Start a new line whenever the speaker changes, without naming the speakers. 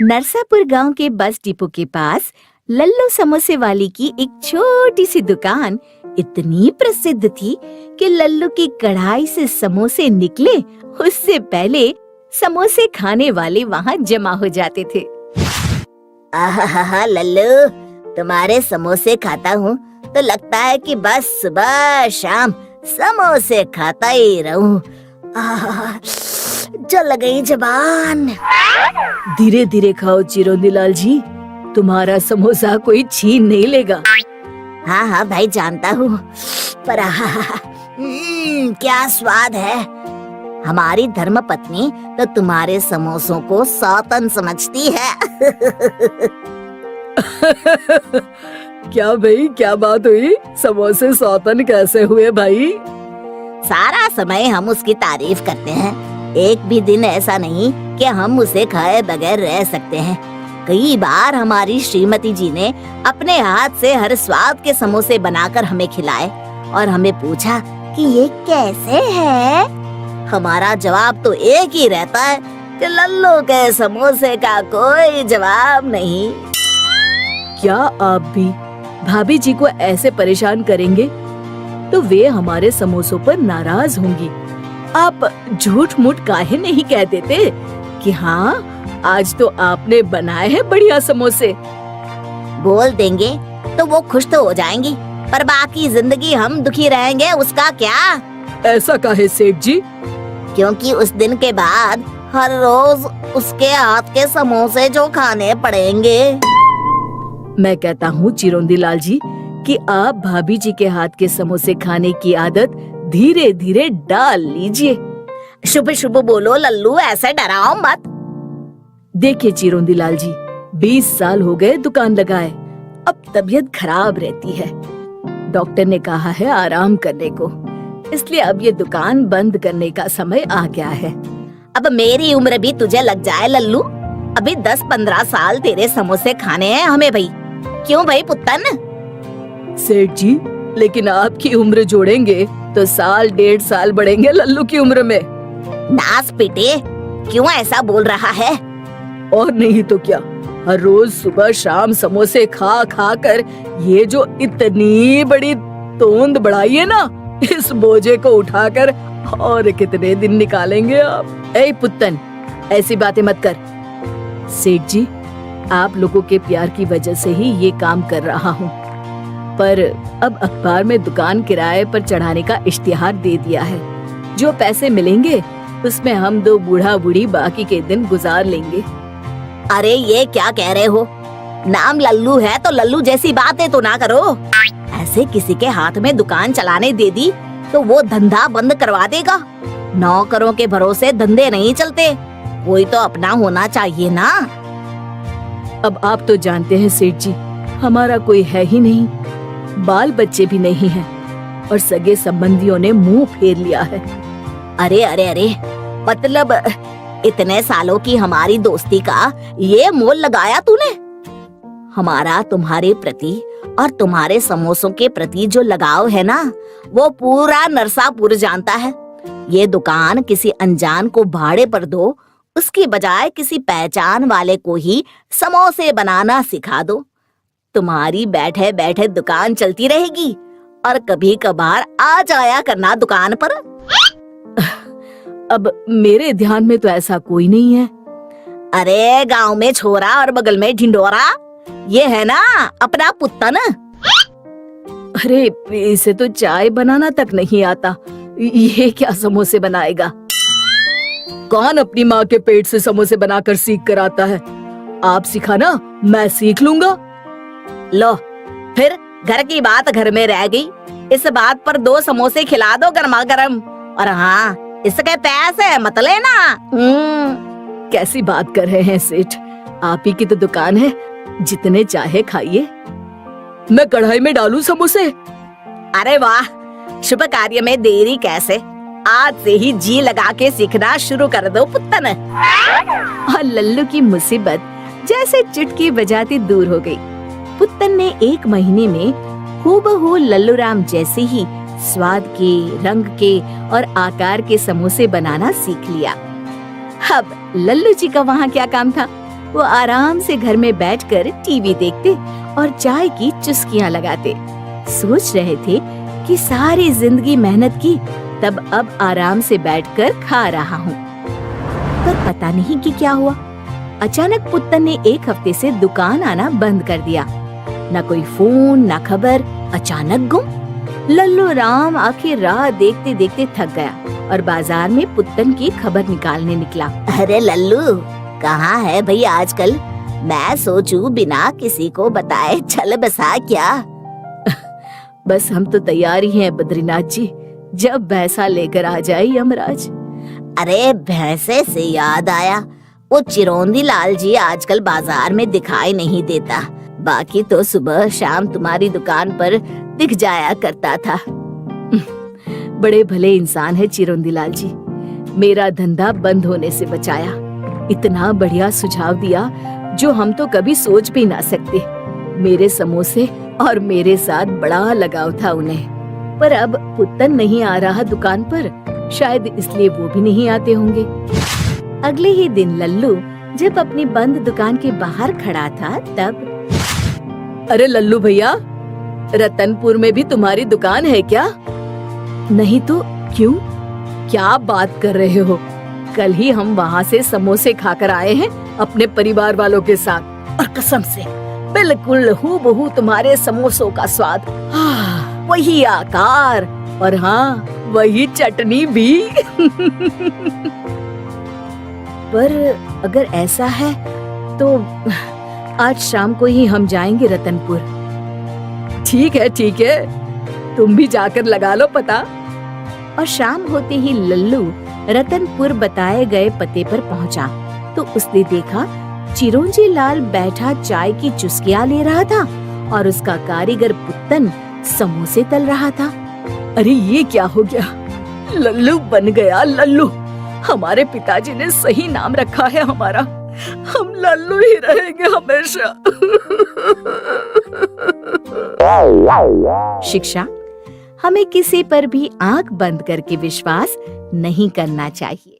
नरसापुर गांव के bus depot के पास लल्लू समोसे वाली की एक छोटी सी दुकान इतनी प्रसिद्ध थी कि लल्लू की कढ़ाई से समोसे निकले उससे पहले समोसे खाने वाले वहाँ जमा हो जाते थे।
आहा लल्लू, तुम्हारे समोसे खाता हूँ तो लगता है कि बस सुबह शाम समोसे खाता ही रहूं। जल गई जबान।
धीरे धीरे खाओ चिरौंदी लाल जी, तुम्हारा समोसा कोई छीन नहीं लेगा।
हाँ भाई जानता हूँ, पर क्या स्वाद है। हमारी धर्मपत्नी तो तुम्हारे समोसों को सौतन समझती है।
क्या भाई, क्या बात हुई? समोसे सौतन कैसे हुए भाई?
सारा समय हम उसकी तारीफ करते हैं, एक भी दिन ऐसा नहीं कि हम उसे खाए बगैर रह सकते हैं। कई बार हमारी श्रीमती जी ने अपने हाथ से हर स्वाद के समोसे बनाकर हमें खिलाए और हमें पूछा कि ये कैसे है। हमारा जवाब तो एक ही रहता है कि लल्लू के समोसे का कोई जवाब नहीं।
क्या आप भी भाभी जी को ऐसे परेशान करेंगे तो वे हमारे समोसों पर नाराज होंगी। आप झूठ मूठ काहे नहीं कह देते कि हाँ आज तो आपने बनाए हैं बढ़िया समोसे।
बोल देंगे तो वो खुश तो हो जाएंगी, पर बाकी जिंदगी हम दुखी रहेंगे उसका क्या?
ऐसा काहे सेठ जी?
क्योंकि उस दिन के बाद हर रोज उसके हाथ के समोसे जो खाने पड़ेंगे।
मैं कहता हूँ चिरौंदी लाल जी कि आप भाभी जी के हाथ के समोसे खाने की आदत धीरे धीरे डाल लीजिए।
शुभ शुभ बोलो लल्लू, ऐसे डराओ मत।
देखिए चिरौंदी लाल जी, 20 साल हो गए दुकान लगाए, अब तबीयत खराब रहती है। डॉक्टर ने कहा है आराम करने को, इसलिए अब ये दुकान बंद करने का समय आ गया है।
अब मेरी उम्र भी तुझे लग जाए लल्लू, अभी 10-15 साल तेरे समोसे खाने हैं हमें भाई। क्यों भाई पुत्तन?
सेठ जी, लेकिन आपकी उम्र जोड़ेंगे तो साल 1.5 साल बढ़ेंगे लल्लू की उम्र में।
नास पिटे, क्यों ऐसा बोल रहा है?
और नहीं तो क्या, हर रोज सुबह शाम समोसे खा खा कर ये जो इतनी बड़ी तोंद बढ़ाई है ना, इस बोझे को उठाकर और कितने दिन निकालेंगे आप? ए पुत्तन, ऐसी बातें मत कर। सेठ जी, आप लोगों के प्यार की वजह से ही ये काम कर रहा हूँ, पर अब अखबार में दुकान किराए पर चढ़ाने का इश्तिहार दे दिया है। जो पैसे मिलेंगे उसमें हम 2 बूढ़ा बूढ़ी बाकी के दिन गुजार लेंगे।
अरे ये क्या कह रहे हो? नाम लल्लू है तो लल्लू जैसी बातें तो ना करो। ऐसे किसी के हाथ में दुकान चलाने दे दी तो वो धंधा बंद करवा देगा। नौकरों के भरोसे धंधे नहीं चलते, कोई तो अपना होना चाहिए ना।
अब आप तो जानते हैं सेठ जी, हमारा कोई है ही नहीं, बाल बच्चे भी नहीं हैं और सगे संबंधियों ने मुंह फेर लिया है।
अरे मतलब इतने सालों की हमारी दोस्ती का ये मोल लगाया तूने? हमारा तुम्हारे प्रति और तुम्हारे समोसों के प्रति जो लगाव है ना, वो पूरा नरसापुर जानता है। ये दुकान किसी अनजान को भाड़े पर दो, उसकी बजाय किसी पहचान वाले को ही समोसे बनाना सिखा दो। तुम्हारी बैठे बैठे दुकान चलती रहेगी और कभी कभार आ जाया करना दुकान पर।
अब मेरे ध्यान में तो ऐसा कोई नहीं है।
अरे गांव में छोरा और बगल में ढिंडोरा, ये है ना अपना पुत्तन।
अरे इसे तो चाय बनाना तक नहीं आता, ये क्या समोसे बनाएगा? कौन अपनी माँ के पेट से समोसे बनाकर सीख कर आता है? आप सिखाना, मैं सीख लूंगा।
लो फिर घर की बात घर में रह गई। इस बात पर 2 समोसे खिला दो गर्मा गर्म, और हाँ इसके पैसे मत लेना।
कैसी बात कर रहे हैं सेठ, आप ही की तो दुकान है, जितने चाहे खाइए। मैं कढ़ाई में डालूं समोसे?
अरे वाह, शुभ कार्य में देरी कैसे, आज से ही जी लगा के सीखना शुरू कर दो पुत्तन।
और लल्लू की मुसीबत जैसे चुटकी बजाती दूर हो गई। पुत्तन ने 1 महीने में हूबहू लल्लू राम जैसे ही स्वाद के, रंग के और आकार के समोसे बनाना सीख लिया। अब लल्लू जी का वहाँ क्या काम था,
वो आराम से घर में बैठकर टीवी देखते और चाय की चुस्कियां लगाते। सोच रहे थे कि सारी जिंदगी मेहनत की, तब अब आराम से बैठकर खा रहा हूँ। पर पता नहीं कि क्या हुआ, अचानक पुत्तन ने एक हफ्ते से दुकान आना बंद कर दिया। न कोई फोन न खबर, अचानक गुम। लल्लू राम आखिर राह देखते देखते थक गया और बाजार में पुत्तन की खबर निकालने निकला। अरे लल्लू, कहाँ है भाई आजकल? मैं सोचूं बिना किसी को बताए चल बसा क्या?
बस हम तो तैयार ही हैं बद्रीनाथ जी, जब भैंसा लेकर आ जाए यमराज।
अरे भैंसे से याद आया, वो चिरौंदी लाल जी आजकल बाजार में दिखाई नहीं देता। बाकी तो सुबह शाम तुम्हारी दुकान पर दिख जाया करता था।
बड़े भले इंसान है चिरौंदी लाल जी, मेरा धंधा बंद होने से बचाया। इतना बढ़िया सुझाव दिया जो हम तो कभी सोच भी ना सकते। मेरे समोसे और मेरे साथ बड़ा लगाव था उन्हें। पर अब पुत्तन नहीं आ रहा दुकान पर, शायद इसलिए वो भी नहीं आते होंगे।
अगले ही दिन लल्लू जब अपनी बंद दुकान के बाहर खड़ा था तब,
अरे लल्लू भैया, रतनपुर में भी तुम्हारी दुकान है क्या? नहीं तो क्यों? क्या बात कर रहे हो? कल ही हम वहाँ से समोसे खाकर आए हैं अपने परिवार वालों के साथ, और कसम से बिल्कुल हूबहू तुम्हारे समोसों का स्वाद। वही आकार और हाँ, वही चटनी भी।
पर अगर ऐसा है तो आज शाम को ही हम जाएंगे रतनपुर।
ठीक है, तुम भी जाकर लगा लो पता।
और शाम होते ही लल्लू रतनपुर बताए गए पते पर पहुंचा तो उसने देखा चिरौंजी लाल बैठा चाय की चुस्कियां ले रहा था और उसका कारीगर पुत्तन समोसे तल रहा था।
अरे ये क्या हो गया? लल्लू बन गया लल्लू। हमारे पिताजी ने सही नाम रखा है हमारा, हम लल्लू ही रहेंगे हमेशा।
शिक्षा, हमें किसी पर भी आंख बंद करके विश्वास नहीं करना चाहिए।